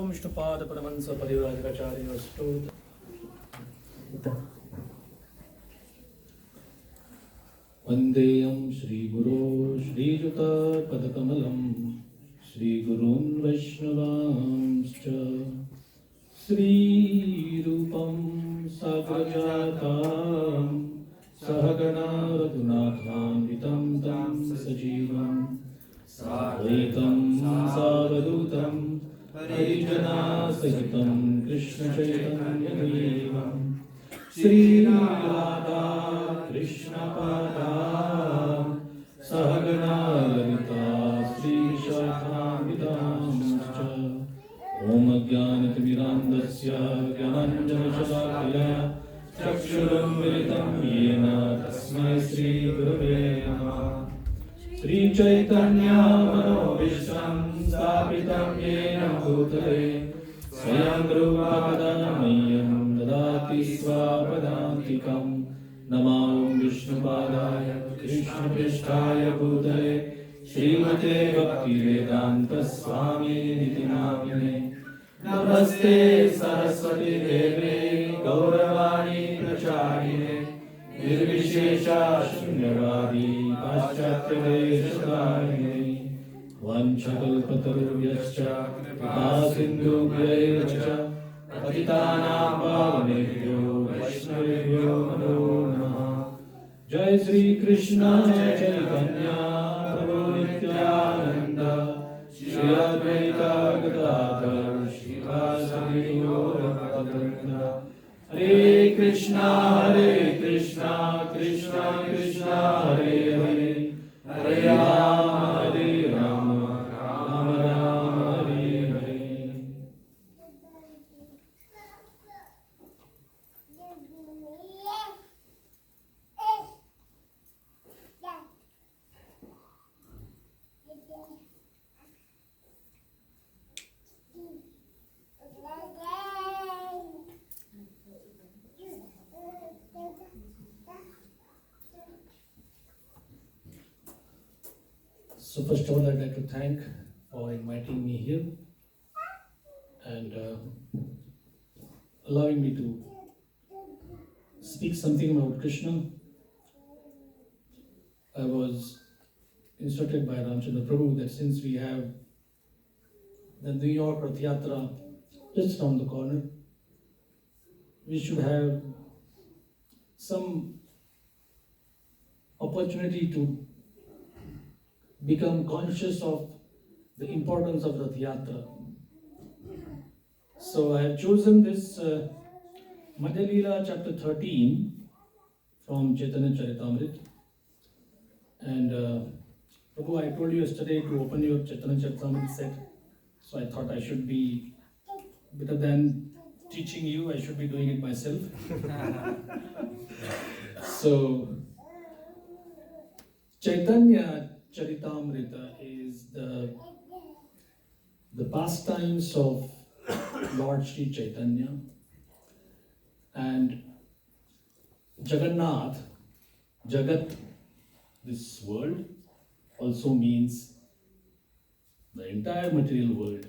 विष्णुपाद परमहंस परिव्राजकाचार्य स्तोत्र। वन्देयं श्रीगुरो श्रीयुतपदकमलं श्रीगुरून् वैष्णवांश्च श्रीरूपं साग्रजातं सहगणा रघुनाथान्वितं तं सजीवं साद्वैतं सावधूतं परिजनासहितं कृष्णचैतन्यदेवं श्रीराधा कृष्णपादा सहगणा ललिता श्रीशाखान्वितांश्च ॐ अज्ञानतिमिरान्धस्य ज्ञानाञ्जनशलाकया चक्षुरुन्मिलितं येन तस्मै श्रीगुरवे नमः। श्रीचैतन्यमनोभीष्टं स्थापितं येन भूतले स्वयं रूपपदमह्यं ददाति स्वापदान्तिकं। नमो विष्णुपादाय कृष्णपृष्ठाय भूतले श्रीमते भक्तिवेदान्तस्वामिनिति नामिने। नमस्ते सरस्वती देवे गौरवाणी प्रचारिणे निर्विशेषा शून्यवादी पाश्चात्यदेशकारिणे। वंशकल्पतरुभ्यश्च कृपासिन्धुभ्यैव च पतितानां पावनेभ्यो वैष्णवेभ्यो नमो नमः। जय श्री कृष्ण चैतन्य प्रभु Nityanand Krishna Hare Krishna, Krishna Krishna Hare Hare, Hare Rama Hare Rama, Rama Rama Hare Hare. So first of all, I'd like to thank for inviting me here and allowing me to speak something about Krishna. I was instructed by Ramchandra Prabhu that since we have the New York Ratha Yatra just around the corner, we should have some opportunity to become conscious of the importance of Ratha Yatra. So I have chosen this Madhya Leela chapter 13 from Chaitanya Charitamrita. And Prabhu, I told you yesterday to open your Chaitanya Charitamrita set. So I thought I should be, better than teaching you, I should be doing it myself. So Chaitanya Charitamrita is the pastimes of Lord Sri Chaitanya, and Jagannath, Jagat, this world, also means the entire material world,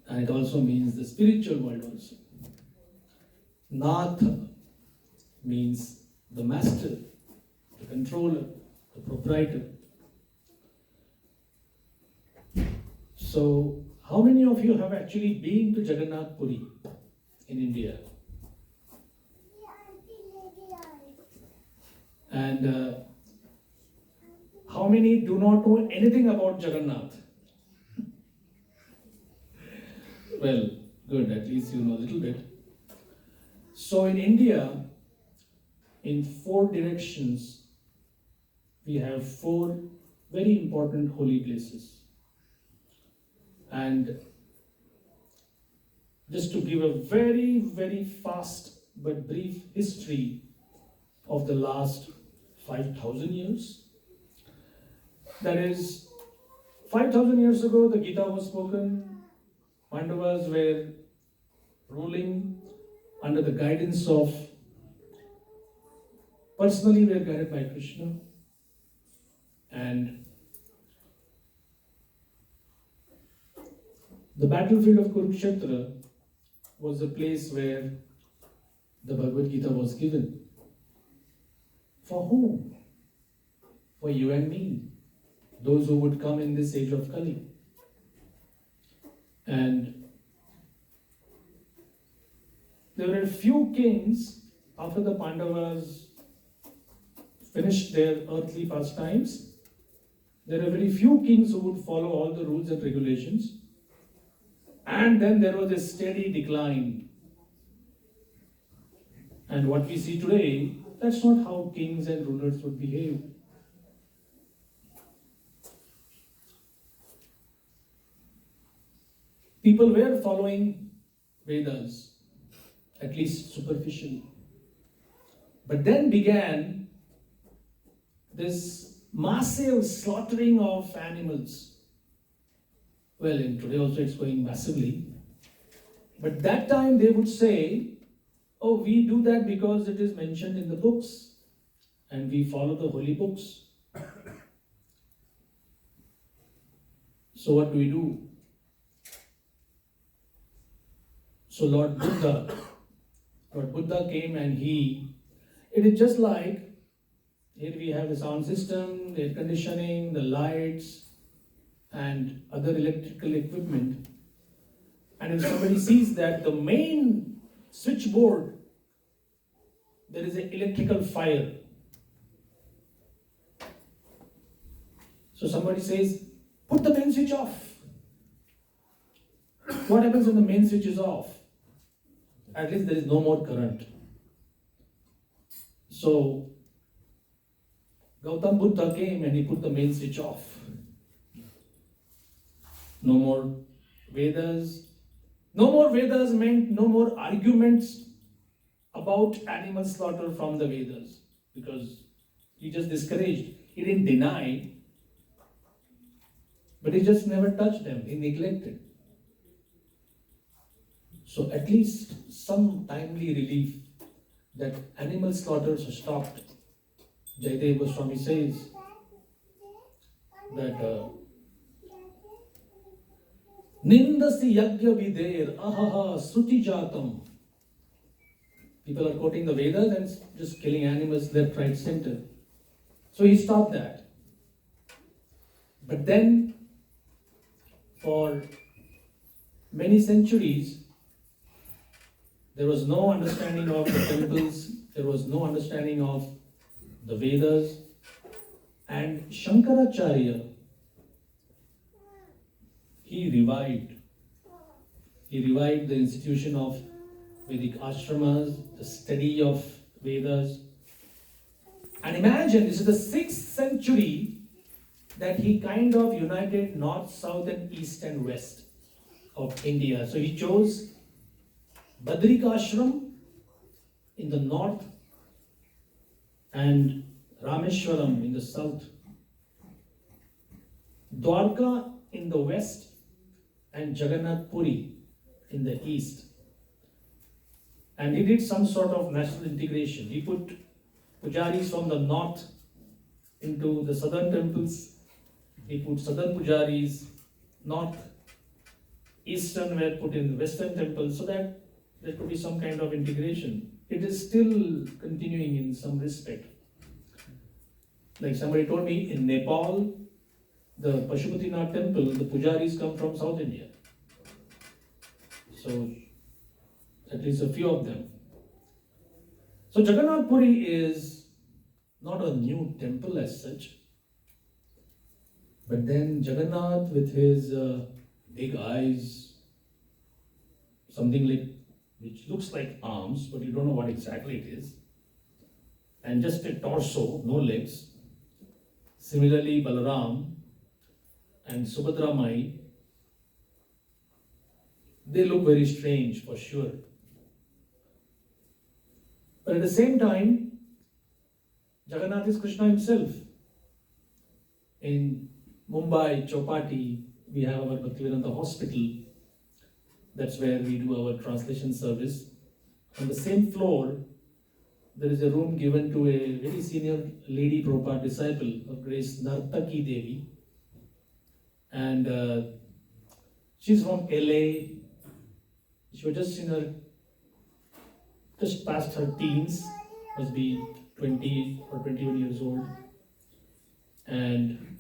and it also means the spiritual world also. Nath means the master, the controller, the proprietor. So, how many of you have actually been to Jagannath Puri in India? And how many do not know anything about Jagannath? Well, good, at least you know a little bit. So in India, in 4 directions, we have 4 very important holy places. And just to give a very, very fast but brief history of the last 5,000 years. That is, 5,000 years ago, the Gita was spoken. Pandavas were ruling under the guidance of, personally were guided by Krishna. And the battlefield of Kurukshetra was the place where the Bhagavad Gita was given. For whom? For you and me, those who would come in this age of Kali. And there were a few kings after the Pandavas finished their earthly pastimes. There were very few kings who would follow all the rules and regulations. And then there was a steady decline. And what we see today, that's not how kings and rulers would behave. People were following Vedas, at least superficially. But then began this massive slaughtering of animals. Well, in today also it's going massively. But that time they would say, oh, we do that because it is mentioned in the books and we follow the holy books. So what do we do? So Lord Buddha came and it is just like, here we have the sound system, the air conditioning, the lights, and other electrical equipment. And if somebody sees that the main switchboard, there is an electrical fire. So somebody says, put the main switch off. What happens when the main switch is off? At least there is no more current. So Gautam Buddha came and he put the main switch off. No more Vedas. No more Vedas meant no more arguments about animal slaughter from the Vedas, because he just discouraged. He didn't deny, but he just never touched them. He neglected. So at least some timely relief that animal slaughters are stopped. Jaydev Goswami says that Nindasi yagya vider ahaha suti jatam. People are quoting the Vedas and just killing animals left, right, center. So he stopped that. But then, for many centuries, there was no understanding of the temples, there was no understanding of the Vedas, and Shankaracharya, he revived the institution of Vedic ashramas, the study of Vedas. And imagine, this is the 6th century that he kind of united north, south, and east and west of India. So he chose Badrika Ashram in the north and Rameshwaram in the south, Dwarka in the west, and Jagannath Puri in the east. And he did some sort of national integration. He put pujaris from the north into the southern temples. He put southern pujaris, north, eastern were put in western temples, so that there could be some kind of integration. It is still continuing in some respect. Like somebody told me, in Nepal, the Pashupatinath temple, the pujaris come from South India. So, at least a few of them. So Jagannath Puri is not a new temple as such. But then Jagannath with his big eyes, something like, which looks like arms, but you don't know what exactly it is, and just a torso, no legs. Similarly, Balaram and Subhadra Mai, they look very strange for sure. But at the same time, Jagannath is Krishna himself. In Mumbai, Chowpatty, we have our Bhaktivedanta hospital. That's where we do our translation service. On the same floor, there is a room given to a very senior lady Prabhupada disciple of Grace, Nartaki Devi. And she's from LA. She was just past her teens, must be 20 or 21 years old. And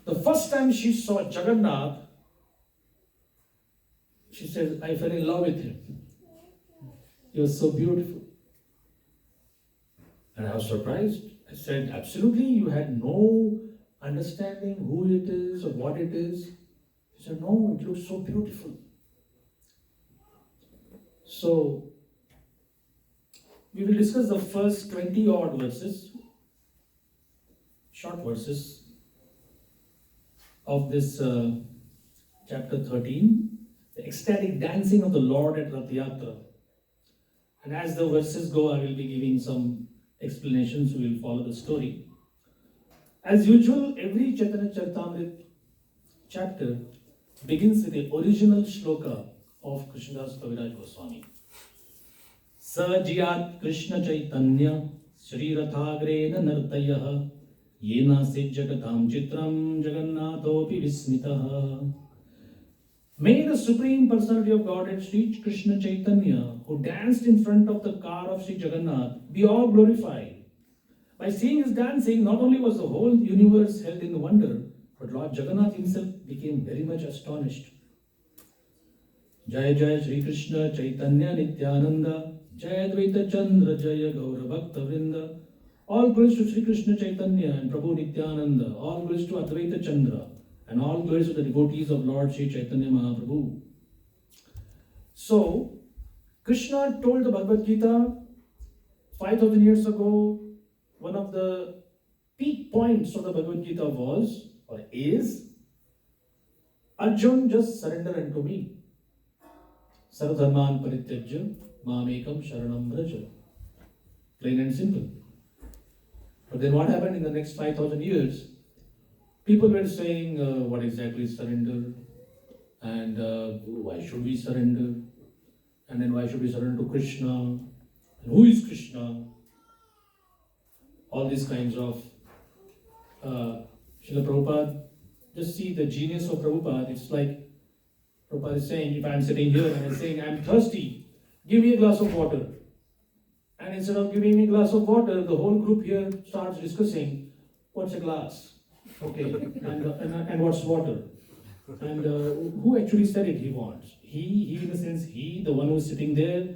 the first time she saw Jagannath, she said, I fell in love with him. He was so beautiful. And I was surprised. I said, absolutely, you had no understanding who it is or what it is. She said, no, it looks so beautiful. So, we will discuss the first 20 odd verses, short verses of this chapter 13, the ecstatic dancing of the Lord at Ratha Yatra. And as the verses go, I will be giving some explanations. We will follow the story. As usual, every Chaitanya Charitamrita chapter begins with the original shloka of Krishnadas Kaviraj Goswami. Sajiyat Krishna Chaitanya Shri Rathagre Nartayah Yena Sijjagatam Chitram Jagannathopi Vismitaha. May the Supreme Personality of Godhead Sri Krishna Chaitanya, who danced in front of the car of Sri Jagannath, be all glorified. By seeing his dancing, not only was the whole universe held in wonder, but Lord Jagannath himself became very much astonished. Jai Jai Shri Krishna Chaitanya Nityananda Jai Advaita Chandra Jaya Gaura Bhakta Vrinda. All glories to Shri Krishna Chaitanya and Prabhu Nityananda. All glories to Advaita Chandra. And all glories to the devotees of Lord Shri Chaitanya Mahaprabhu. So, Krishna told the Bhagavad Gita 5000 years ago. One of the peak points of the Bhagavad Gita was, or is, Arjun, just surrender unto me. Sarvadharman parityajya mamekam sharanam vraja. Plain and simple. But then what happened in the next 5000 years? People were saying, what exactly is surrender? And why should we surrender? And then why should we surrender to Krishna? And who is Krishna? All these kinds of Srila Prabhupada, just see the genius of Prabhupada. It's like Prabhupada is saying, if I'm sitting here and I'm saying, I'm thirsty, give me a glass of water. And instead of giving me a glass of water, the whole group here starts discussing, what's a glass? Okay, and what's water? And who actually said it he wants? He in the sense, he, the one who's sitting there,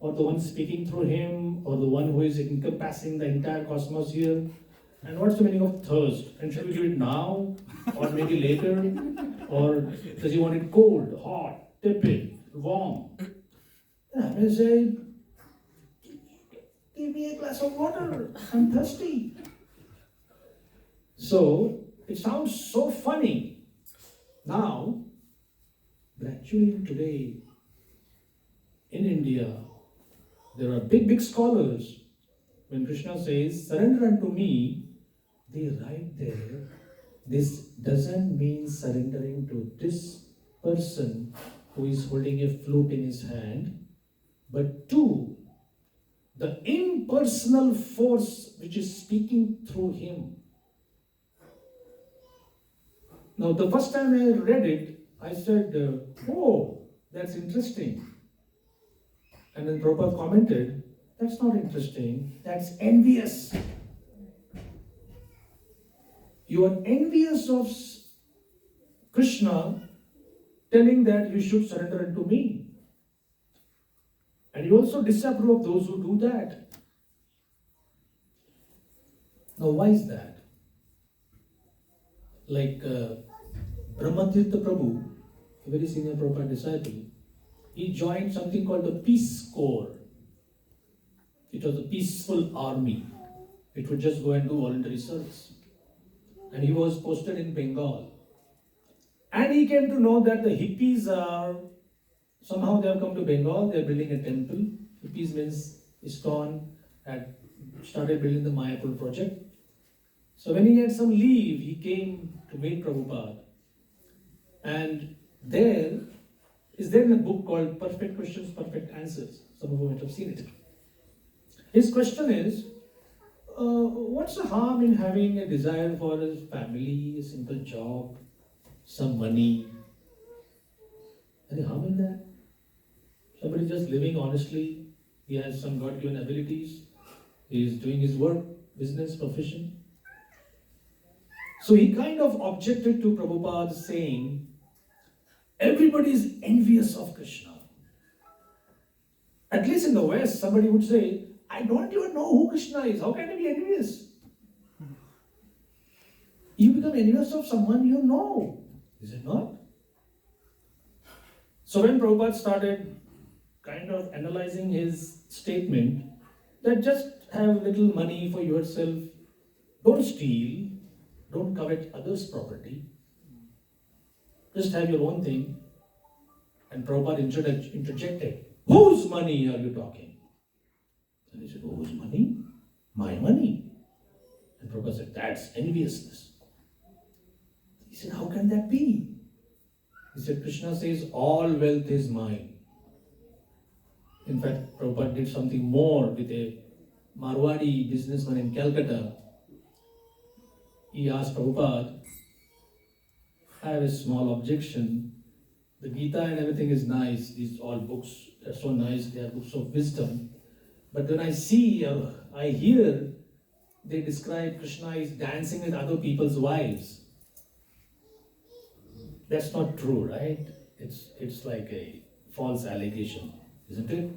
or the one speaking through him, or the one who is encompassing the entire cosmos here. And what's the meaning of thirst? And should we do it now, or maybe later? Or does he want it cold, hot, tepid, warm? And I'm going to say, give me a glass of water, I'm thirsty. So, it sounds so funny now, but actually today, in India, there are big scholars. When Krishna says, surrender unto me, they write there, this doesn't mean surrendering to this person who is holding a flute in his hand, but to the impersonal force which is speaking through him. Now, the first time I read it, I said, oh, that's interesting. And then Prabhupada commented, that's not interesting, that's envious. You are envious of Krishna telling that you should surrender unto me. And you also disapprove of those who do that. Now, why is that? Like Brahmatirtha Prabhu, a very senior Prabhupada disciple, he joined something called the Peace Corps. It was a peaceful army. It would just go and do voluntary service. And he was posted in Bengal. And he came to know that the hippies are, somehow they have come to Bengal, they are building a temple. Hippies means ISKCON had started building the Mayapur project. So when he had some leave, he came to meet Prabhupada. And there is then a book called Perfect Questions, Perfect Answers. Some of you might have seen it. His question is, what's the harm in having a desire for a family, a simple job, some money? Any harm in that? Somebody just living honestly, he has some God-given abilities, he is doing his work, business, profession. So he kind of objected to Prabhupada saying, everybody is envious of Krishna. At least in the West, somebody would say, I don't even know who Krishna is. How can I be envious? You become envious of someone you know. Is it not? So when Prabhupada started kind of analyzing his statement that just have little money for yourself, don't steal, don't covet others' property, just have your own thing. And Prabhupada interjected, whose money are you talking? And he said, whose money? My money. And Prabhupada said, that's enviousness. He said, how can that be? He said, Krishna says, all wealth is mine. In fact, Prabhupada did something more with a Marwadi businessman in Calcutta. He asked Prabhupada, I have a small objection. The Gita and everything is nice. These all books are so nice. They are books of wisdom. But when I see or I hear, they describe Krishna is dancing with other people's wives. That's not true, right? It's like a false allegation, isn't it?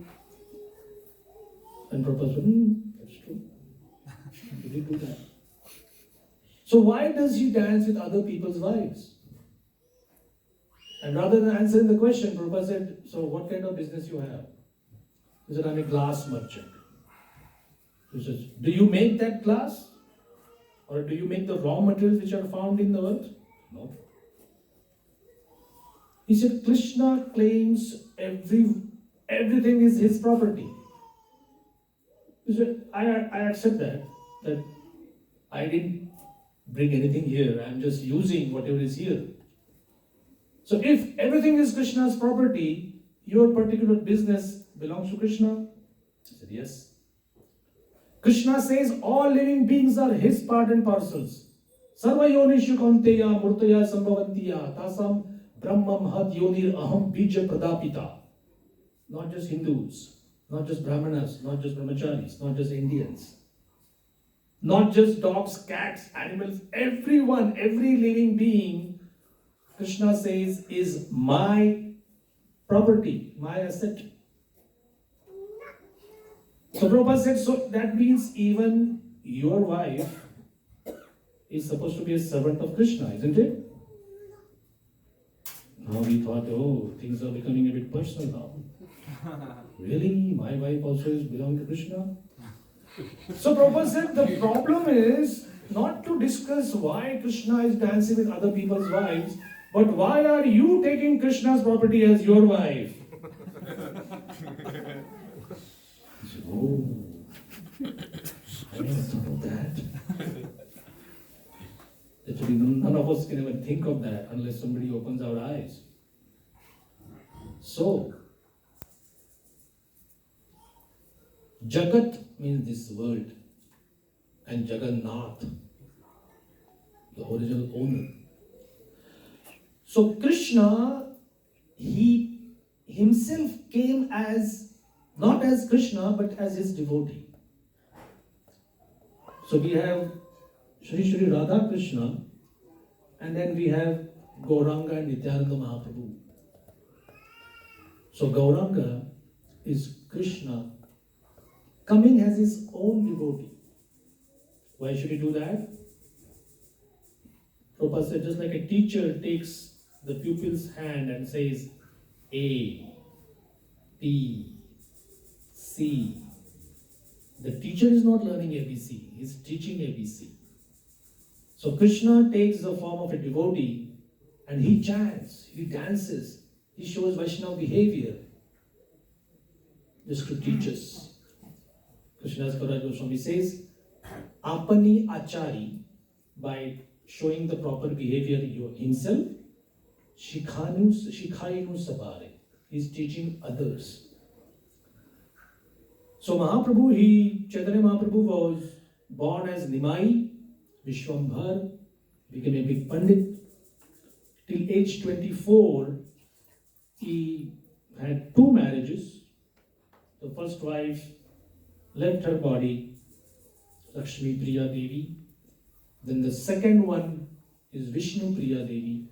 And Prabhupada said, that's true. Did he do that? So why does he dance with other people's wives? And rather than answering the question, Prabhupada said, so what kind of business you have? He said, I'm a glass merchant. He says, do you make that glass? Or do you make the raw materials which are found in the earth? No. He said, Krishna claims everything is his property. He said, I accept that I didn't bring anything here. I'm just using whatever is here. So if everything is Krishna's property, your particular business belongs to Krishna? He said, yes. Krishna says all living beings are his part and parcels. Sarva yonishu kaunteya murtaya sambhavantiya tasam brahmam had yonir aham bija pradapita. Not just Hindus, not just Brahmanas, not just Brahmacharis, not just Indians. Not just dogs, cats, animals, everyone, every living being, Krishna says, is my property, my asset. So Prabhupada said, so that means even your wife is supposed to be a servant of Krishna, isn't it? Now we thought, oh, things are becoming a bit personal now. Really? My wife also is belong to Krishna? So Prabhupada said, the problem is not to discuss why Krishna is dancing with other people's wives, but why are you taking Krishna's property as your wife? Oh, I never thought of that. Actually, none of us can even think of that unless somebody opens our eyes. So, Jagat means this world, and Jagannath, the original owner. So Krishna, he himself came as, not as Krishna, but as his devotee. So we have Shri Radha Krishna, and then we have Gauranga and Nityananda Mahaprabhu. So Gauranga is Krishna coming as his own devotee. Why should he do that? Prabhupada said, just like a teacher takes the pupil's hand and says A, B, C. The teacher is not learning ABC, he is teaching ABC. So Krishna takes the form of a devotee and he chants, he dances, he shows Vaishnava behavior just to teach us. Krishnadas Kaviraj Goswami says, Apani Achari, by showing the proper behavior himself, Shikhayinu Sabare, he is teaching others. So Mahaprabhu, Chaitanya Mahaprabhu was born as Nimai, Vishwambhar, became a big Pandit. Till age 24, he had 2 marriages. The first wife left her body, Lakshmi Priya Devi. Then the second one is Vishnu Priya Devi.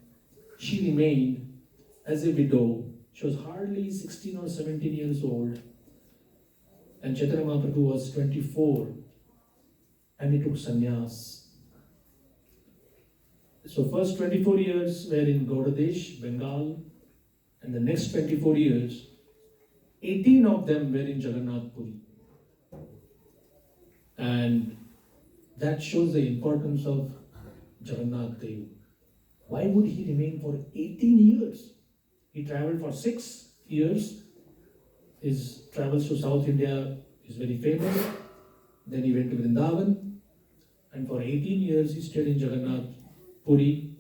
She remained as a widow. She was hardly 16 or 17 years old. And Chaitanya Mahaprabhu was 24 and he took sannyas. So first 24 years were in Gaudadesh, Bengal, and the next 24 years, 18 of them were in Jagannath Puri. And that shows the importance of Jagannath Dev. Why would he remain for 18 years? He traveled for 6 years. His travels to South India is very famous. Then he went to Vrindavan. And for 18 years he stayed in Jagannath Puri.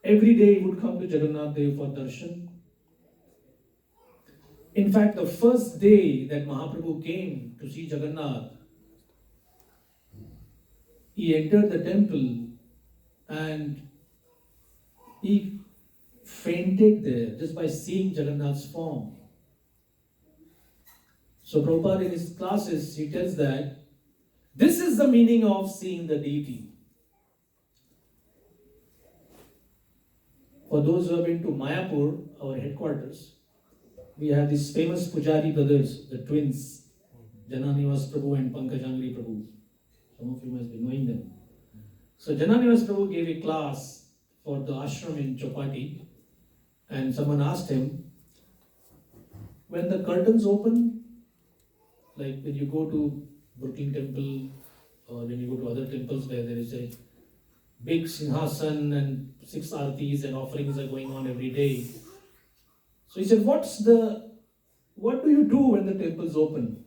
Every day he would come to Jagannath Dev for darshan. In fact, the first day that Mahaprabhu came to see Jagannath, he entered the temple and he fainted there just by seeing Jagannath's form. So Prabhupada in his classes, he tells that this is the meaning of seeing the deity. For those who have been to Mayapur, our headquarters, we have these famous Pujari brothers, the twins, Jananivas Prabhu and Pankajangri Prabhu. Some of you must be knowing them. So Jananivas Prabhu gave a class for the ashram in Chopati, and someone asked him, when the curtains open, like when you go to Brooklyn Temple or when you go to other temples where there is a big Singhasan and 6 artis and offerings are going on every day. So he said, what do you do when the temples open?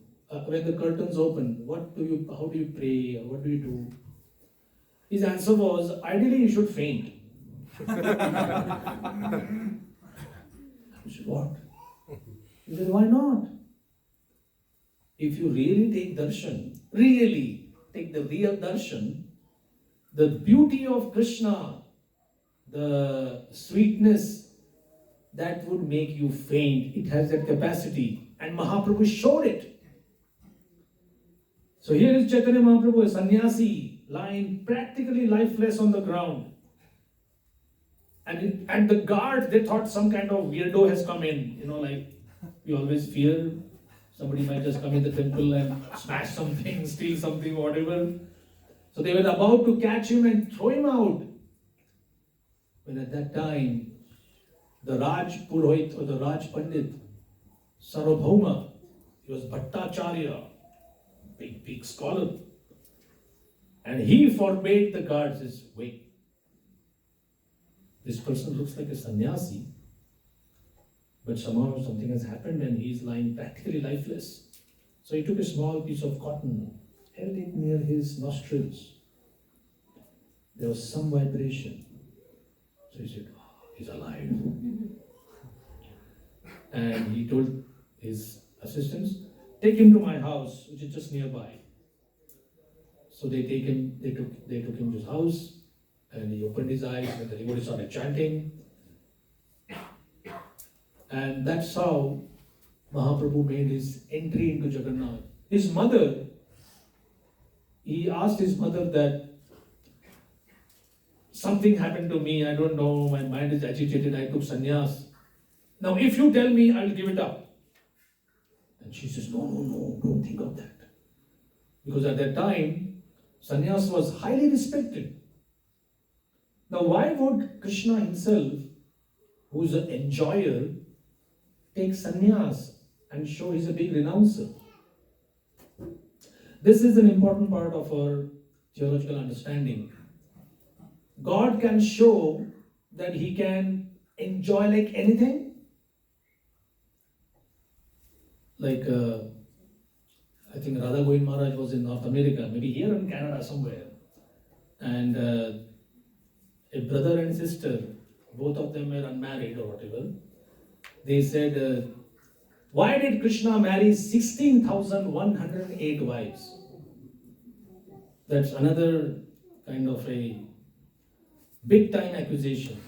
When the curtains open, how do you pray or what do you do? His answer was, ideally you should faint. I said, what? He said, why not? If you really take darshan, really take the real darshan, the beauty of Krishna, the sweetness, that would make you faint. It has that capacity. And Mahaprabhu showed it. So here is Chaitanya Mahaprabhu, a sannyasi, lying practically lifeless on the ground. And the guards, they thought some kind of weirdo has come in. You know, like we always fear somebody might just come in the temple and smash something, steal something, whatever. So they were about to catch him and throw him out. When at that time, the Raj Purohit or the Raj Pandit, Sarvabhauma, he was Bhattacharya, big scholar. And he forbade the guards, says, wait, this person looks like a sannyasi, but somehow something has happened and he is lying practically lifeless. So he took a small piece of cotton, held it near his nostrils. There was some vibration. So he said, oh, he's alive. And he told his assistants, take him to my house, which is just nearby. So they took him to his house, and he opened his eyes, and the devotee started chanting. And that's how Mahaprabhu made his entry into Jagannath. His mother, he asked his mother that something happened to me, I don't know, my mind is agitated, I took sannyas. Now if you tell me, I'll give it up. And she says, no, don't think of that. Because at that time, sannyas was highly respected. Now why would Krishna himself, who is an enjoyer, take sannyas and show he's a big renouncer? This is an important part of our theological understanding. God can show that he can enjoy like anything. Like, I think Radha Govind Maharaj was in North America, maybe here in Canada somewhere. And a brother and sister, both of them were unmarried or whatever. They said, why did Krishna marry 16,108 wives? That's another kind of a big time accusation.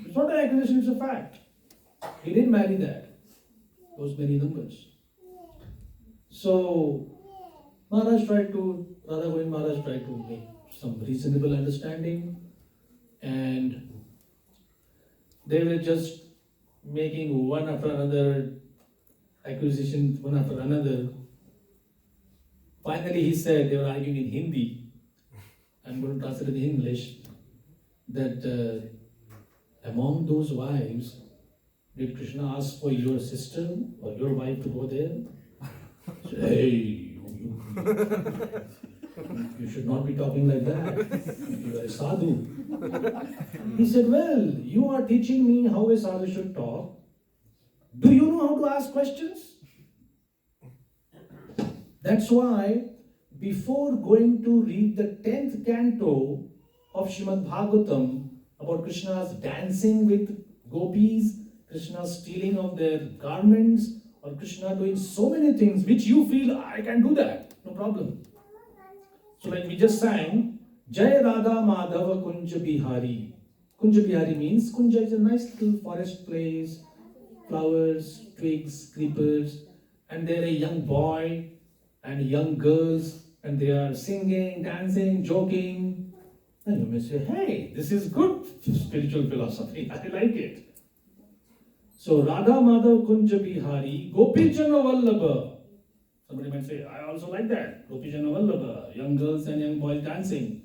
It's not an accusation, it's a fact. He didn't marry that. Those many numbers. So, Radha Govind Maharaj tried to make some reasonable understanding, and they were just making one after another accusations, one after another. Finally he said, they were arguing in Hindi, I'm going to translate it in English, that among those wives, did Krishna ask for your sister or your wife to go there? Said, hey, you should not be talking like that. You are a sadhu. He said, well, you are teaching me how a sadhu should talk. Do you know how to ask questions? That's why, before going to read the 10th canto of Srimad Bhagavatam about Krishna's dancing with gopis, Krishna's stealing of their garments, or Krishna doing so many things which you feel, I can do that, no problem. So like we just sang, Jai Radha Madhava Kunja Bihari. Kunja Bihari means, Kunja is a nice little forest place, flowers, twigs, creepers, and there a young boy and young girls, and they are singing, dancing, joking. And you may say, hey, this is good spiritual philosophy, I like it. So Radha Madhav Kunja Bihari, Gopijana Vallabha. Somebody might say, I also like that. Gopijana Vallabha, young girls and young boys dancing.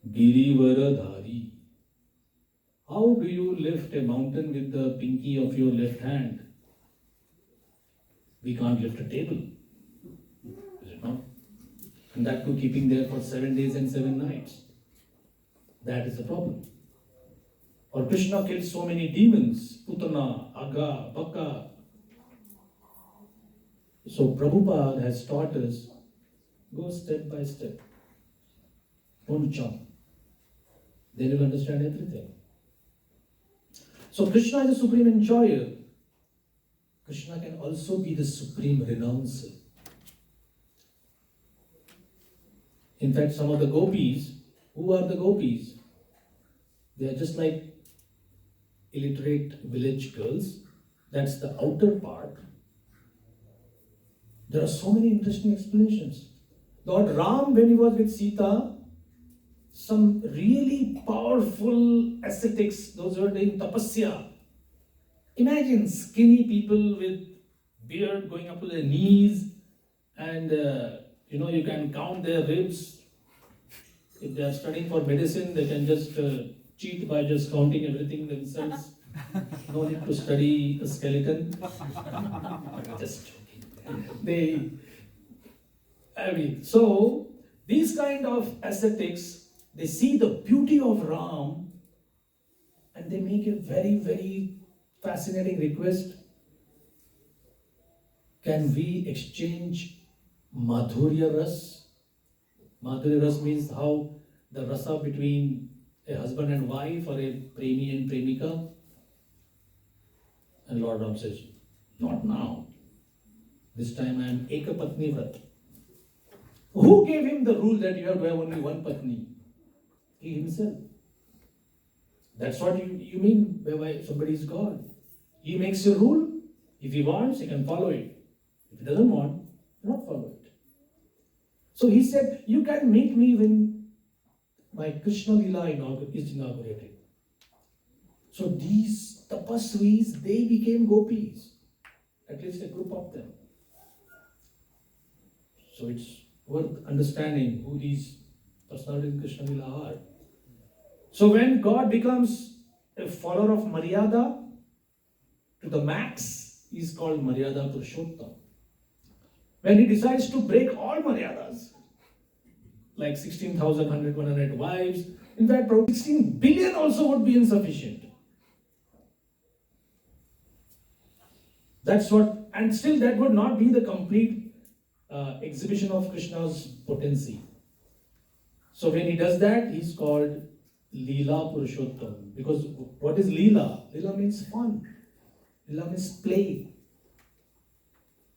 Girivaradhari. How do you lift a mountain with the pinky of your left hand? We can't lift a table. No? And that too keeping there for 7 days and 7 nights. That is the problem. Or Krishna killed so many demons, Putana, Aga, Baka. So Prabhupada has taught us, go step by step. Don't jump. Then you'll understand everything. So Krishna is the supreme enjoyer. Krishna can also be the supreme renouncer. In fact, some of the gopis, who are the gopis? They are just like illiterate village girls. That's the outer part. There are so many interesting explanations. Lord Ram, when he was with Sita, some really powerful ascetics, those who are doing tapasya. Imagine skinny people with beard going up to their knees, and you can count their ribs. If they are studying for medicine, they can just cheat by just counting everything themselves. No need to study a skeleton. Just joking. So these kind of ascetics, they see the beauty of Ram and they make a very, very fascinating request. Can we exchange Madhurya Ras? Madhurya Ras means how the rasa between a husband and wife or a premi and premika. And Lord Ram says, not now. This time I am Eka Patni Vrat. Who gave him the rule that you have to have only one Patni? He himself. That's what you mean by somebody is God. He makes a rule. If he wants, he can follow it. If he doesn't want, not follow it. So he said, you can meet me when my Krishna Lila is inaugurated. So these tapasvis, they became gopis. At least a group of them. So it's worth understanding who these personalities in Krishna Lila are. So when God becomes a follower of Maryada to the max, he is called Maryada Purushottam. When he decides to break all Maryadas, like 16,100 wives, in fact, probably 16 billion also would be insufficient. That's what, and still that would not be the complete exhibition of Krishna's potency. So when he does that, he's called Leela Purushottam. Because what is Leela? Leela means fun. Leela means play.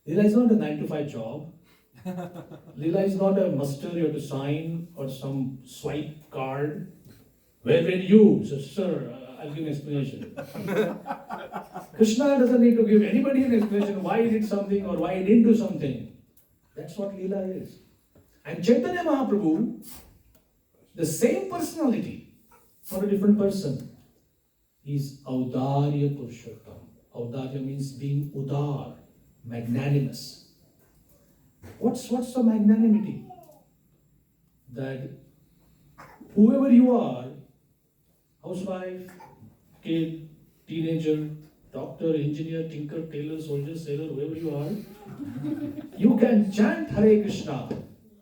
Leela is not a 9-to-5 job. Leela is not a muster you have to sign or some swipe card. Where were you? So, sir, I'll give an explanation. Krishna doesn't need to give anybody an explanation why he did something or why he didn't do something. That's what Leela is. And Chaitanya Mahaprabhu, the same personality, for a different person, is Audarya Purushottam. Audarya means being udar, magnanimous. What's the magnanimity? That whoever you are, housewife, kid, teenager, doctor, engineer, tinker, tailor, soldier, sailor, whoever you are, you can chant Hare Krishna.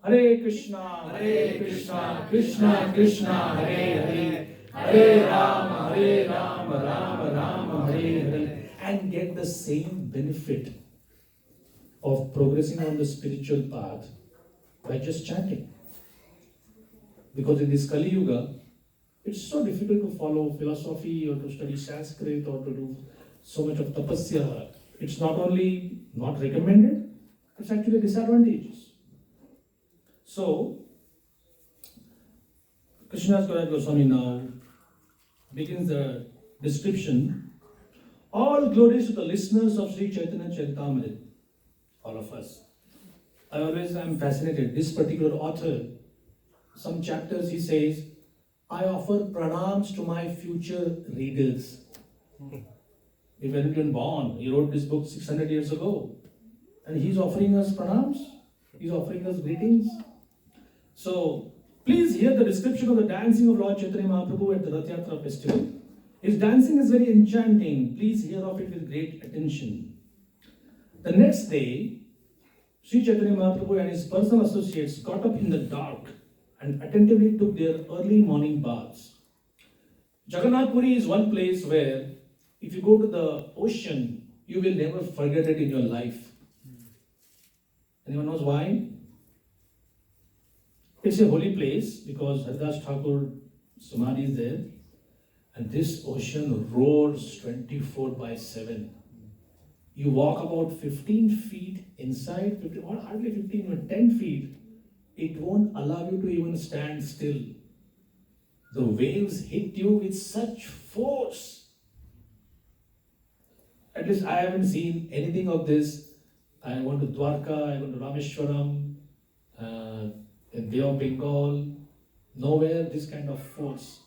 Hare Krishna, Hare Krishna, Krishna Krishna, Hare Hare, Hare Rama, Rama Rama, Hare Hare, and get the same benefit of progressing on the spiritual path by just chanting. Because in this Kali Yuga, it's so difficult to follow philosophy or to study Sanskrit or to do so much of tapasya. It's not only not recommended, it's actually disadvantageous. So, Krishnadas Kaviraj Goswami now begins the description. All glories to the listeners of Sri Chaitanya Charitamrita, all of us. I always am fascinated. This particular author, some chapters he says, I offer pranams to my future readers. He wasn't even born. He wrote this book 600 years ago. And he's offering us pranams. He's offering us greetings. So, please hear the description of the dancing of Lord Chaitanya Mahaprabhu at the Ratha Yatra festival. His dancing is very enchanting. Please hear of it with great attention. The next day, Sri Chaitanya Mahaprabhu and his personal associates got up in the dark and attentively took their early morning baths. Jagannath Puri is one place where if you go to the ocean, you will never forget it in your life. Anyone knows why? It's a holy place because Haridas Thakur Samadhi is there, and this ocean roars 24/7. You walk about 15 feet inside, 15, or hardly 15, or 10 feet, it won't allow you to even stand still. The waves hit you with such force. At least I haven't seen anything of this. I went to Dwarka, I went to Rameshwaram, in Bay of Bengal, nowhere this kind of force.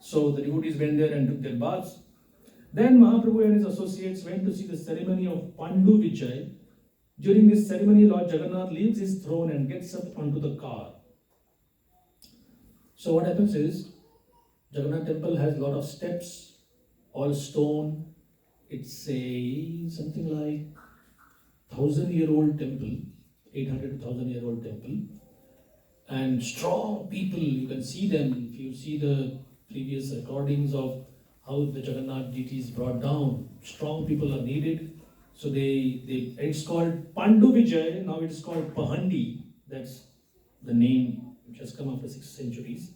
So the devotees went there and took their baths. Then Mahaprabhu and his associates went to see the ceremony of Pandu Vijay. During this ceremony, Lord Jagannath leaves his throne and gets up onto the car. So what happens is, Jagannath temple has a lot of steps, all stone. It's a something like 1,000-year-old temple, 800 to 1,000-year-old temple. And strong people, you can see them. If you see the previous recordings of how the Jagannath deity is brought down, strong people are needed. So it's called Pandu Vijay, now it's called Pahandi. That's the name which has come after 6 centuries.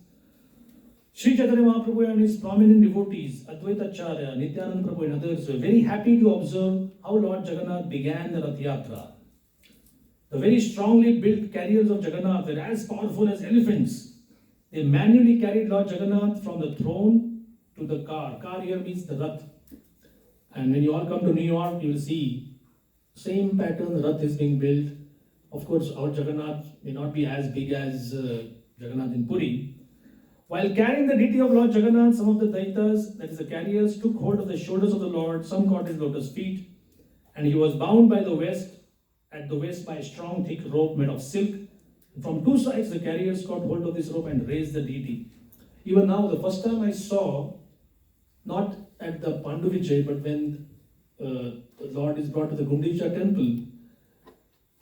Sri Chaitanya Mahaprabhu and his prominent devotees, Advaita Acharya, Nityananda Prabhu and others were very happy to observe how Lord Jagannath began the Rath Yatra. The very strongly built carriers of Jagannath were as powerful as elephants. They manually carried Lord Jagannath from the throne to the car. Car here means the Rath. And when you all come to New York, you will see same pattern, the Rath is being built. Of course, our Jagannath may not be as big as Jagannath in Puri. While carrying the deity of Lord Jagannath, some of the Daitas, that is the carriers, took hold of the shoulders of the Lord, some caught his lotus feet, and he was bound by the waist, at the waist by a strong thick rope made of silk. From two sides, the carriers caught hold of this rope and raised the deity. Even now, the first time I saw, not at the Pandu Vijay, but when the Lord is brought to the Gundicha temple,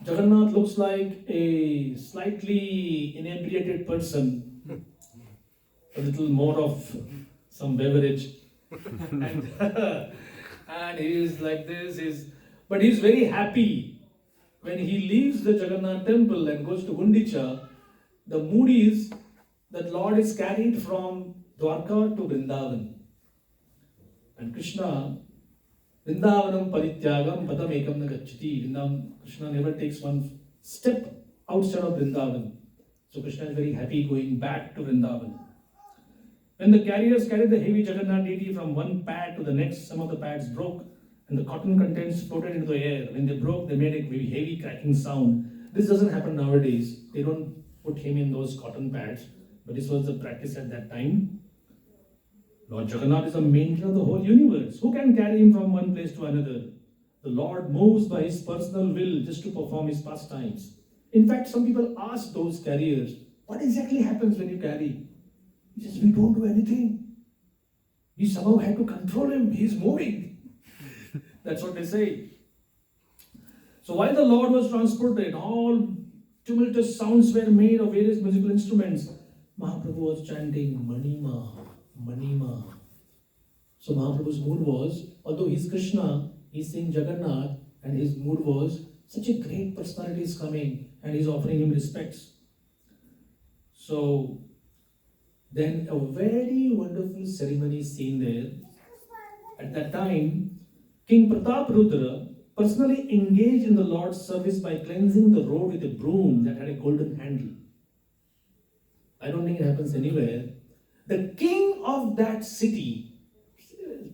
Jagannath looks like a slightly inebriated person, a little more of some beverage, and he is like this. But he is very happy. When he leaves the Jagannath temple and goes to Gundicha, the mood is that Lord is carried from Dwarka to Vrindavan. And Krishna, Vrindavanam parityagam padam ekam na gacchati. Krishna never takes one step outside of Vrindavan. So Krishna is very happy going back to Vrindavan. When the carriers carried the heavy Jagannath deity from one pad to the next, some of the pads broke and the cotton contents floated into the air. When they broke, they made a very heavy cracking sound. This doesn't happen nowadays. They don't put him in those cotton pads, but this was the practice at that time. Lord Jagannath is the maintainer of the whole universe. Who can carry him from one place to another? The Lord moves by his personal will just to perform his pastimes. In fact, some people ask those carriers, what exactly happens when you carry? He says, we don't do anything. We somehow had to control him. He's moving. That's what they say. So while the Lord was transported, all tumultuous sounds were made of various musical instruments. Mahaprabhu was chanting Manima, Manima. So Mahaprabhu's mood was, although he's Krishna, he's saying Jagannath, and his mood was, such a great personality is coming, and he's offering him respects. So then a very wonderful ceremony is seen there. At that time, King Pratap Rudra personally engaged in the Lord's service by cleansing the road with a broom that had a golden handle. I don't think it happens anywhere. The king of that city,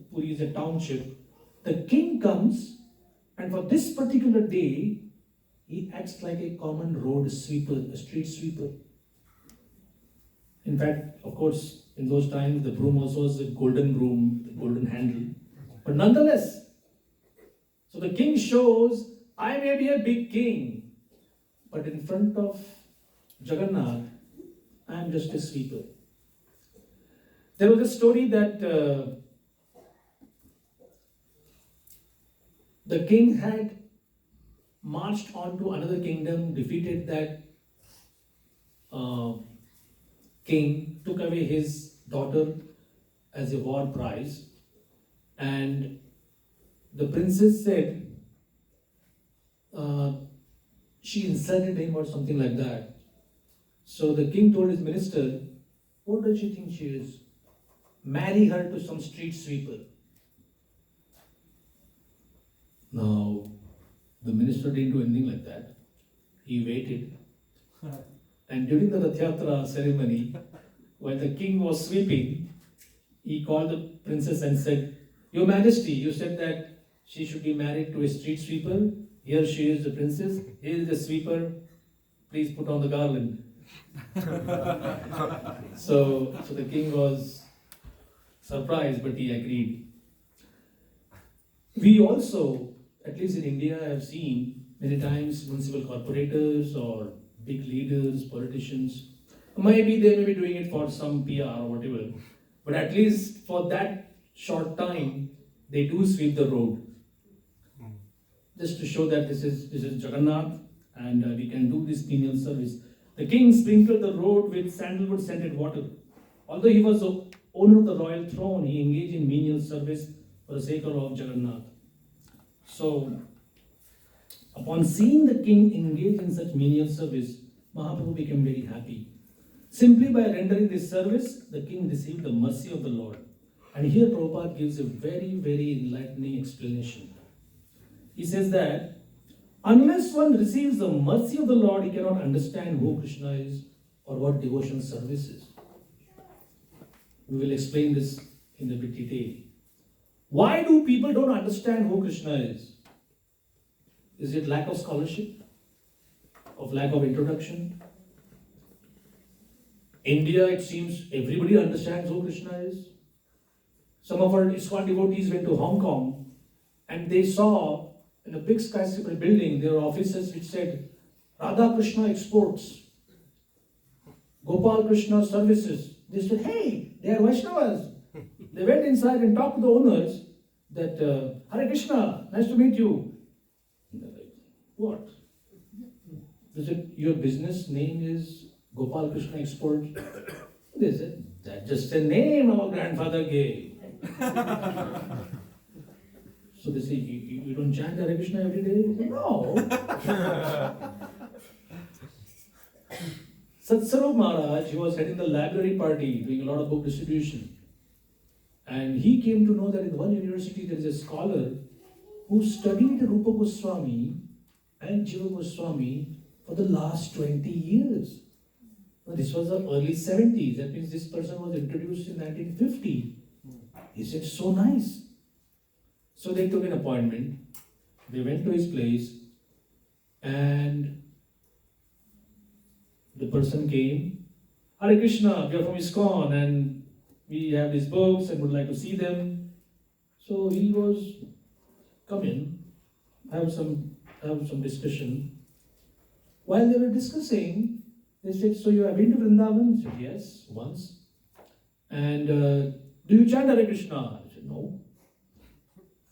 Puri is a township, the king comes, and for this particular day, he acts like a common road sweeper, a street sweeper. In fact, of course, in those times, the broom also was a golden broom, the golden handle. But nonetheless, so the king shows, I may be a big king, but in front of Jagannath, I am just a sweeper. There was a story that the king had marched on to another kingdom, defeated that uh, king, took away his daughter as a war prize, and the princess said she insulted him or something like that. So the king told his minister, what does she think she is? Marry her to some street sweeper. Now, the minister didn't do anything like that. He waited. And during the Rath Yatra ceremony, while the king was sweeping, he called the princess and said, Your Majesty, you said that she should be married to a street sweeper. Here she is, the princess. Here is the sweeper. Please put on the garland. So the king was surprised, but he agreed. We also, at least in India, have seen many times municipal corporators or big leaders, politicians. Maybe they may be doing it for some PR or whatever, but at least for that short time, they do sweep the road. Just to show that this is Jagannath and we can do this menial service. The king sprinkled the road with sandalwood scented water. Although he was the owner of the royal throne, he engaged in menial service for the sake of Jagannath. So, upon seeing the king engage in such menial service, Mahaprabhu became very happy. Simply by rendering this service, the king received the mercy of the Lord. And here Prabhupada gives a very, very enlightening explanation. He says that unless one receives the mercy of the Lord, he cannot understand who Krishna is or what devotional service is. We will explain this in a bit detail. Why do people don't understand who Krishna is? Is it lack of scholarship? Of lack of introduction? India, it seems everybody understands who Krishna is. Some of our ISKCON devotees went to Hong Kong and they saw in a big skyscraper building, there were offices which said, Radha Krishna Exports, Gopal Krishna Services. They said, hey, they are Vaishnavas. They went inside and talked to the owners that, Hare Krishna, nice to meet you. And they're like, what? They said, your business name is Gopal Krishna Export. They said, that's just a name our grandfather gave. So they say, you don't chant Hare Krishna every day? No. Satsarup Maharaj, he was heading the library party, doing a lot of book distribution. And he came to know that in one university there is a scholar who studied Rupa Goswami and Jiva Goswami for the last 20 years. Now, this was the early 70s. That means this person was introduced in 1950. He said, so nice. So they took an appointment. They went to his place and the person came. Hare Krishna, we are from ISKCON and we have these books and would like to see them. So he was, come in, have some discussion. While they were discussing, they said, so you have been to Vrindavan? He said, yes, once. And do you chant Hare Krishna? I said, no.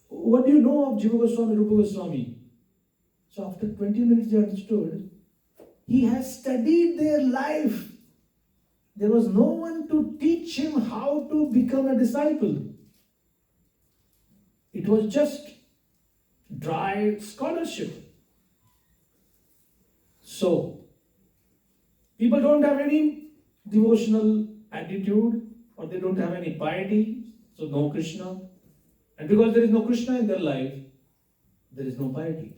What do you know of Jiva Goswami, Rupa Goswami? So after 20 minutes they understood, he has studied their life. There was no one to teach him how to become a disciple. It was just dry scholarship. So, people don't have any devotional attitude or they don't have any piety, so no Krishna. And because there is no Krishna in their life, there is no piety.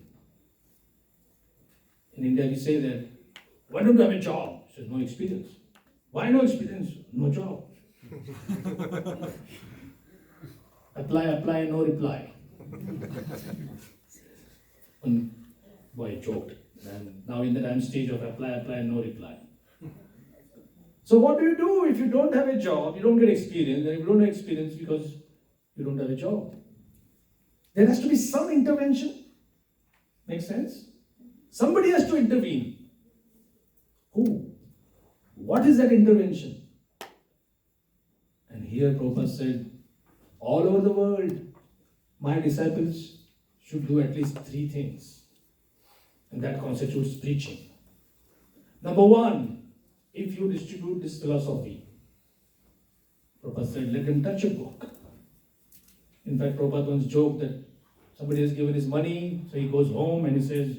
In India we say that, why don't you have a job? He says, no experience. Why no experience? No job. apply, no reply. One boy joked. And now in the time stage of apply, no reply. So what do you do if you don't have a job, you don't get experience, and if you don't have experience because you don't have a job? There has to be some intervention. Make sense? Somebody has to intervene. Who? What is that intervention? And here Prabhupada said, all over the world, my disciples should do at least 3 things. and that constitutes preaching. Number one, if you distribute this philosophy, Prabhupada said, let them touch a book. In fact, Prabhupada once joked that somebody has given his money, so he goes home and he says,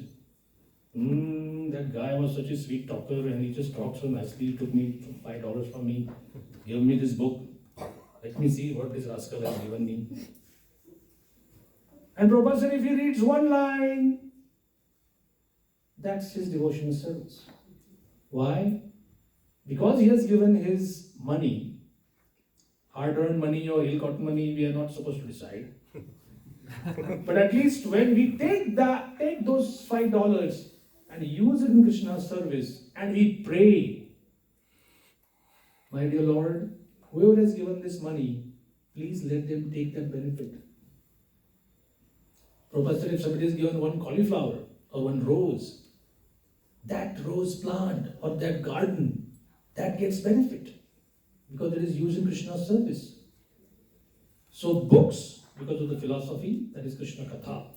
that guy was such a sweet talker and he just talked so nicely. He took me $5 from me, gave me this book. Let me see what this rascal has given me. And Prabhupada said, if he reads one line, that's his devotional service. Why? Because he has given his money, hard-earned money or ill-gotten money, we are not supposed to decide. But at least when we take those $5 and use it in Krishna's service and we pray, my dear Lord, whoever has given this money, please let them take that benefit. Prabhupada said, if somebody has given one cauliflower or one rose, that rose plant or that garden, that gets benefit because it is used in Krishna's service. So books, because of the philosophy, that is Krishna Katha.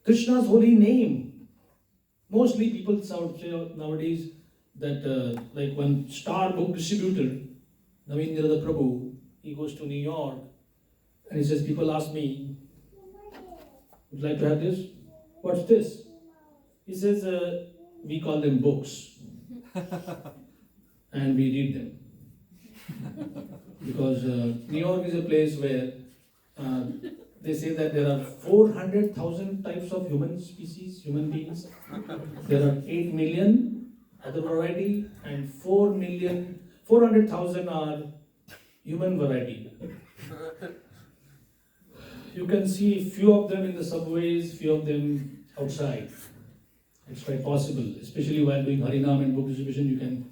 Krishna's holy name. Mostly people say nowadays that like one star book distributor, Navindra Prabhu, he goes to New York and he says, people ask me, would you like to have this? What's this? He says, we call them books and we read them. Because New York is a place where they say that there are 400,000 types of human beings. There are 8 million other variety and 400,000 are human variety. You can see few of them in the subways, few of them outside. It's quite possible, especially while doing Harinam and book distribution,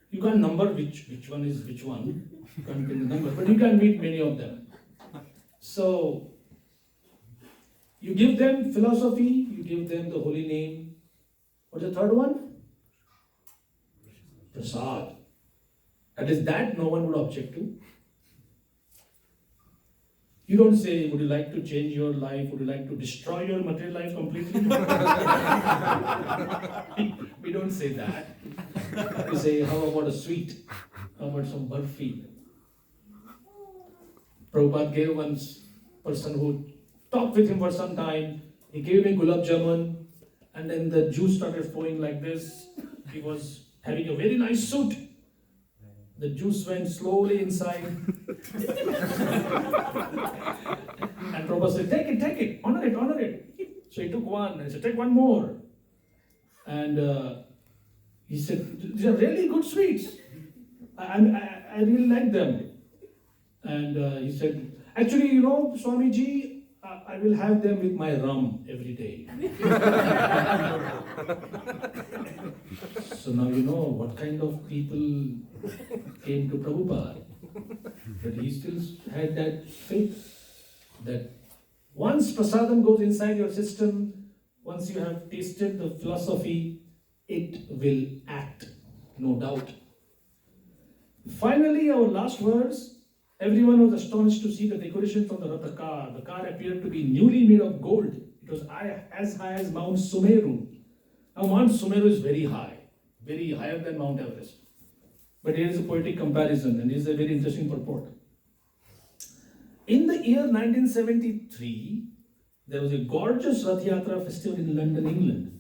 you can't number which one is which one. You can't get the number, but you can meet many of them. So, you give them philosophy, you give them the holy name. What's the third one? Prasad. That is that no one would object to. You don't say, would you like to change your life? Would you like to destroy your material life completely? We don't say that. We say, how about a sweet? How about some barfi? Prabhupada gave one person who talked with him for some time. He gave me gulab jamun, and then the juice started flowing like this. He was having a very nice suit. The juice went slowly inside. And Prabhupada said, take it, honor it. So he took one and said, take one more. And he said, these are really good sweets. I really like them. And he said, actually, Swamiji, I will have them with my rum every day. So now you know what kind of people came to Prabhupada. But he still had that faith that once prasadam goes inside your system, once you have tasted the philosophy, it will act, no doubt. Finally, our last verse. Everyone was astonished to see the decoration from the Ratha car. The car appeared to be newly made of gold. It was as high as Mount Sumeru. Now Mount Sumeru is very high, very higher than Mount Everest. But here is a poetic comparison, and this is a very interesting purport. In the year 1973, there was a gorgeous Ratha Yatra festival in London, England.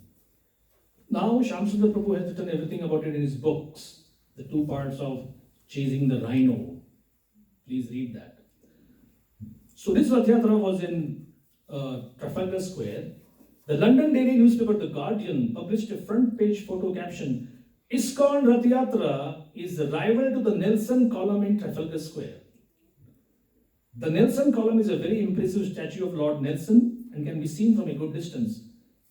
Now Shyamananda Prabhu has written everything about it in his books, the 2 parts of Chasing the Rhino. Please read that. So this Ratha Yatra was in Trafalgar Square. The London daily newspaper The Guardian published a front page photo caption, ISKCON Ratha Yatra is the rival to the Nelson column in Trafalgar Square. The Nelson column is a very impressive statue of Lord Nelson and can be seen from a good distance.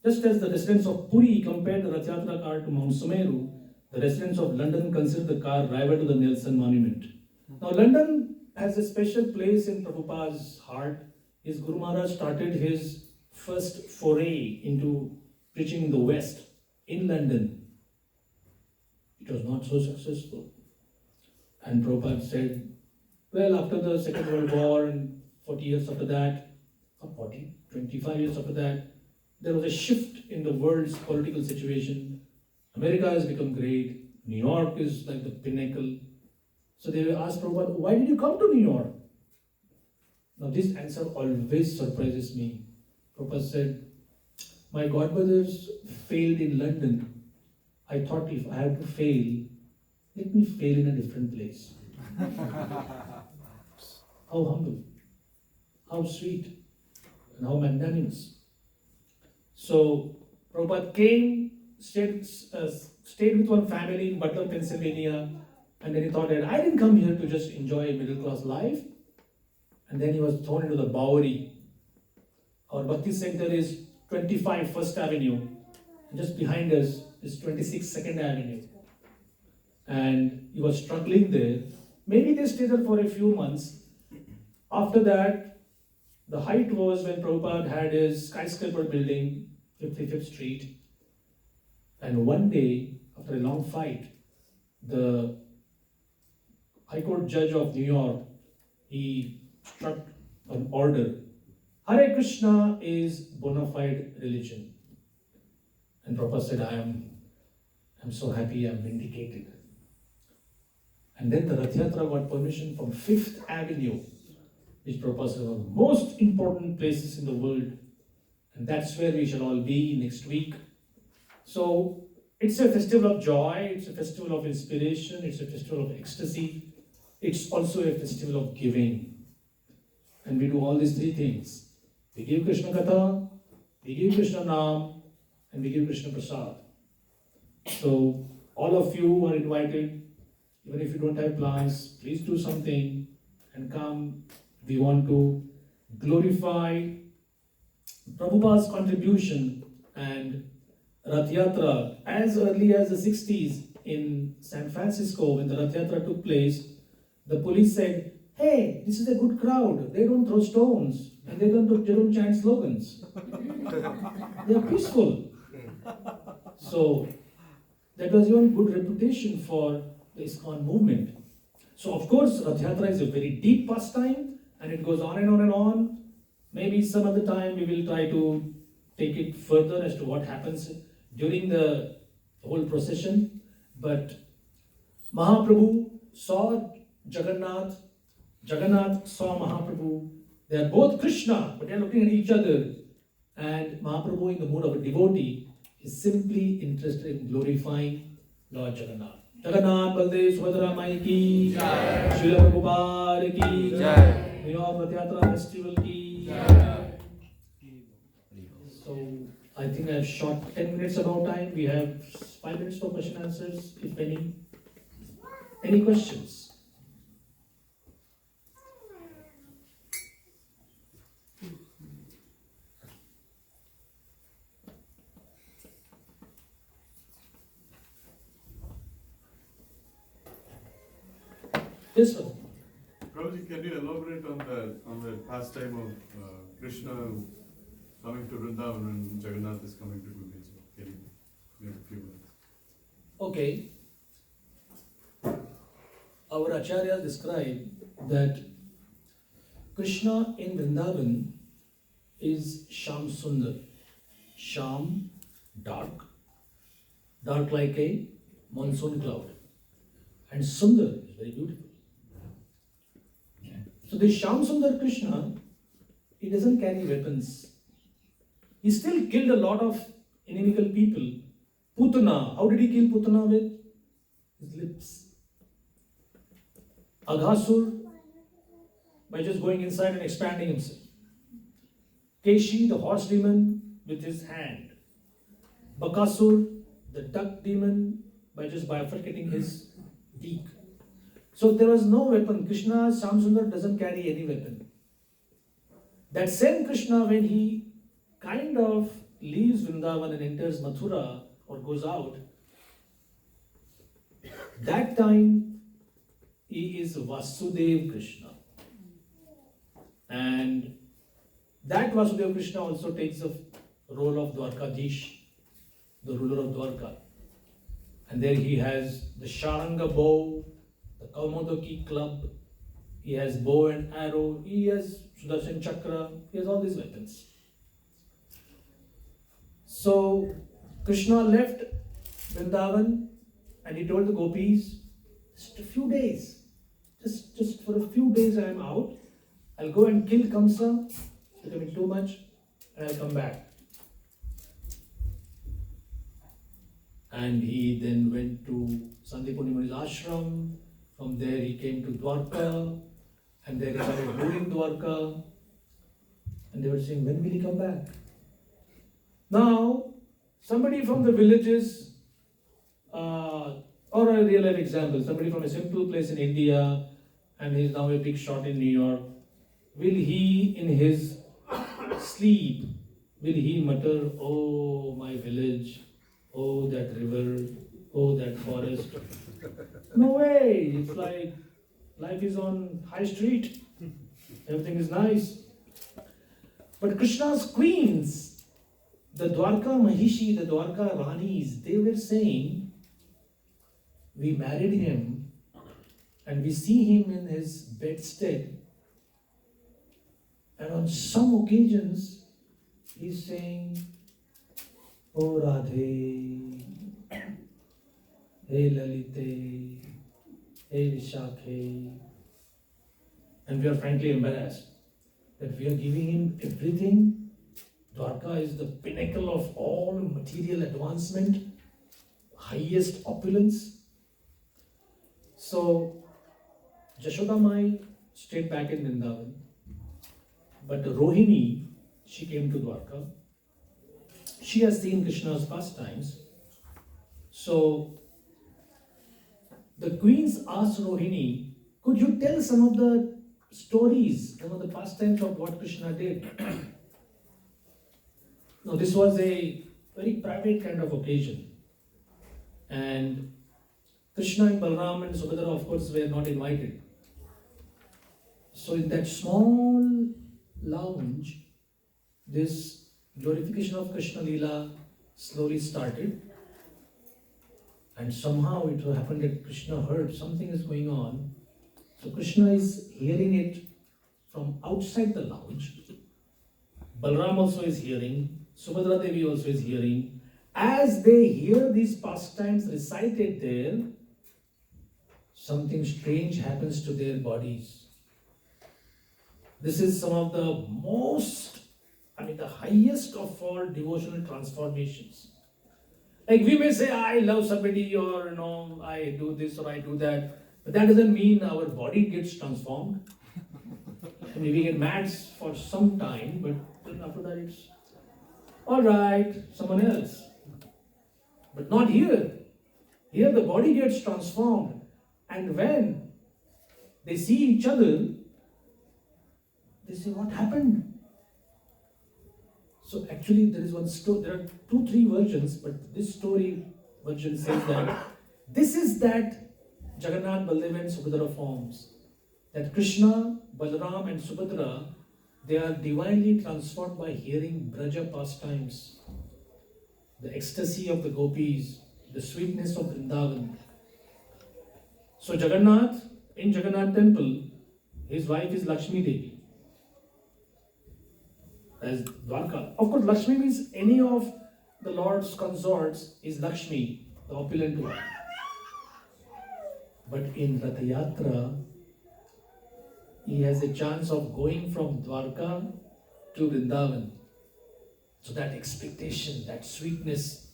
Just as the residents of Puri compared the Ratha Yatra car to Mount Sumeru, the residents of London consider the car rival to the Nelson monument. Now London has a special place in Prabhupada's heart. His Guru Maharaj started his first foray into preaching in the West, in London. It was not so successful. And Prabhupada said, well, after the Second World War and 40 years after that, or 25 years after that, there was a shift in the world's political situation. America has become great. New York is like the pinnacle. So they were asked Prabhupada, why did you come to New York? Now this answer always surprises me. Prabhupada said, my godbrothers failed in London. I thought if I have to fail, let me fail in a different place. How humble, how sweet, and how magnanimous. So Prabhupada came, stayed with one family in Butler, Pennsylvania, and then he thought that I didn't come here to just enjoy a middle class life. And then he was thrown into the Bowery. Our Bhakti Center is 25 First Avenue, and just behind us is 26 Second Avenue. And he was struggling there. Maybe they stayed there for a few months. After that, the height was when Prabhupada had his skyscraper building, 55th Street. And one day, after a long fight, the High Court judge of New York, he struck an order. Hare Krishna is bona fide religion. And Prabhupada said, I'm so happy, I'm vindicated. And then the Rath Yatra got permission from 5th Avenue, which Prabhupada said one of the most important places in the world. And that's where we shall all be next week. So it's a festival of joy, it's a festival of inspiration, it's a festival of ecstasy. It's also a festival of giving. And we do all these three things. We give Krishna Katha, we give Krishna Naam, and we give Krishna Prasad. So all of you are invited. Even if you don't have plans, please do something and come. We want to glorify Prabhupada's contribution and Rath Yatra as early as the 60s in San Francisco. When the Rath Yatra took place, the police said, hey, this is a good crowd. They don't throw stones and they don't chant slogans. They are peaceful. So that was even good reputation for the ISKCON movement. So of course, Rath Yatra is a very deep pastime and it goes on and on and on. Maybe some other time we will try to take it further as to what happens during the whole procession. But Mahaprabhu saw Jagannath, Jagannath saw Mahaprabhu. They are both Krishna, but they are looking at each other. And Mahaprabhu, in the mood of a devotee, is simply interested in glorifying Lord Jagannath. Jagannath Baldev Subhadra Mai ki Jai, Srila Prabhupada ki Jai, New York Rath Yatra Festival ki Jai. So I think I have shot 10 minutes about time. We have 5 minutes for question and answers, if any. Any questions? Yes, sir. Prabhuji, can you elaborate on the pastime of Krishna coming to Vrindavan and Jagannath is coming to Gurgaon? Can you make a few minutes? Okay. Our Acharyas describe that Krishna in Vrindavan is Sham Sundar. Sham, dark, dark like a monsoon cloud. And Sundar is very beautiful. So this Sham Sundar Krishna, he doesn't carry weapons. He still killed a lot of inimical people. Putana, how did he kill Putana with? His lips. Aghasur, by just going inside and expanding himself. Keshi, the horse demon, with his hand. Bakasur, the duck demon, by just bifurcating his beak. So there was no weapon. Krishna, Shamsundar doesn't carry any weapon. That same Krishna, when he kind of leaves Vrindavan and enters Mathura or goes out, that time he is Vasudev Krishna. And that Vasudev Krishna also takes the role of Dwarkadish, the ruler of Dwarka. And there he has the Sharanga bow, the Kaumodaki club, he has bow and arrow, he has Sudarshan Chakra, he has all these weapons. So Krishna left Vrindavan and he told the gopis, just a few days, just for a few days I am out. I'll go and kill Kamsa, it's becoming too much, and I'll come back. And he then went to Sandipuni Muni's ashram. From there he came to Dwarka, and there he started ruling Dwarka. And they were saying, when will he come back? Now, somebody from the villages, or a real life example, somebody from a simple place in India, and he's now a big shot in New York, will he in his sleep, will he mutter, oh my village, oh that river, oh that forest? No way, it's like life is on high street, everything is nice. But Krishna's queens, the Dwarka Mahishi, the Dwarka Ranis, they were saying, we married him and we see him in his bedstead, and on some occasions he's saying, Oh Radhe, Hey Lalite, Hey Vishakhe. And we are frankly embarrassed that we are giving him everything. Dwarka is the pinnacle of all material advancement, highest opulence. So Jashoda Mai stayed back in Vrindavan, but Rohini, she came to Dwarka. She has seen Krishna's pastimes. So the queens asked Rohini, could you tell some of the stories, some of the pastimes of what Krishna did? Now this was a very private kind of occasion. And Krishna and Balaram and Subhadra of course were not invited. So in that small lounge, this glorification of Krishna Leela slowly started. And somehow it happened that Krishna heard something is going on. So Krishna is hearing it from outside the lounge. Balaram also is hearing. Subhadra Devi also is hearing. As they hear these pastimes recited there, something strange happens to their bodies. This is some of the the highest of all devotional transformations. Like we may say, I love somebody, or I do this or I do that, but that doesn't mean our body gets transformed. We get mad for some time, but then after that it's all right, someone else. But not here. Here the body gets transformed, and when they see each other, they say, what happened? So actually there is one story, there are 2-3 versions, but this story version says that this is that Jagannath, Baldev and Subhadra forms. That Krishna, Balaram and Subhadra, they are divinely transformed by hearing Braja pastimes, the ecstasy of the gopis, the sweetness of Vrindavan. So Jagannath, in Jagannath temple, his wife is Lakshmi Devi. As Dwarka. Of course, Lakshmi means any of the Lord's consorts is Lakshmi, the opulent one. But in Ratha Yatra, he has a chance of going from Dwarka to Vrindavan. So that expectation, that sweetness,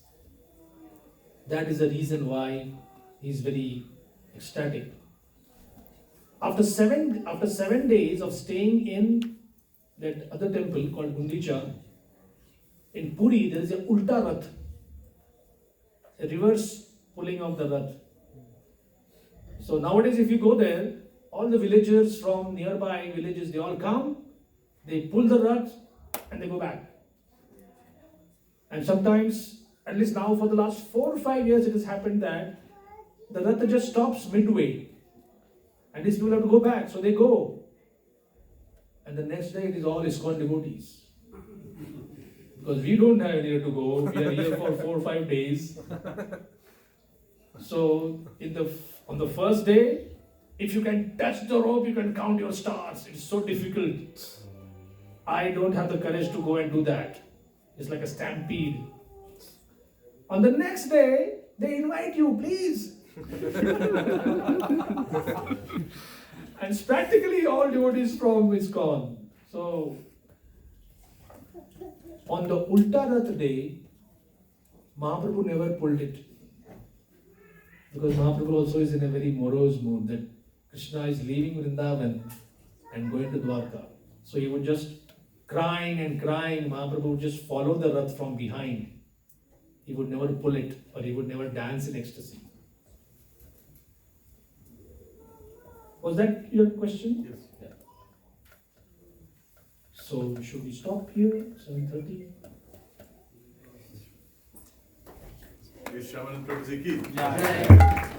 that is the reason why he is very ecstatic. After seven days of staying in that other temple called Gundicha, in Puri there is a Ulta Rath, a reverse pulling of the Rath. So nowadays if you go there, all the villagers from nearby villages, they all come, they pull the Rath and they go back. And sometimes, at least now for the last 4 or 5 years, it has happened that the Rath just stops midway. And these people have to go back, so they go. And the next day it is all ISKCON devotees. Because we don't have anywhere to go, we are here for 4 or 5 days. So on the first day, if you can touch the rope, you can count your stars. It's so difficult. I don't have the courage to go and do that. It's like a stampede. On the next day, they invite you, please. And it's practically all devotees from ISKCON. So, on the Ulta Rath day, Mahaprabhu never pulled it. Because Mahaprabhu also is in a very morose mood that Krishna is leaving Vrindavan and going to Dwarka. So he would just crying and crying. Mahaprabhu would just follow the Rath from behind. He would never pull it, or he would never dance in ecstasy. Was that your question? Yes. Yeah. So should we stop here? 7:30? Shyamananda Prabhu ji ki. Yeah.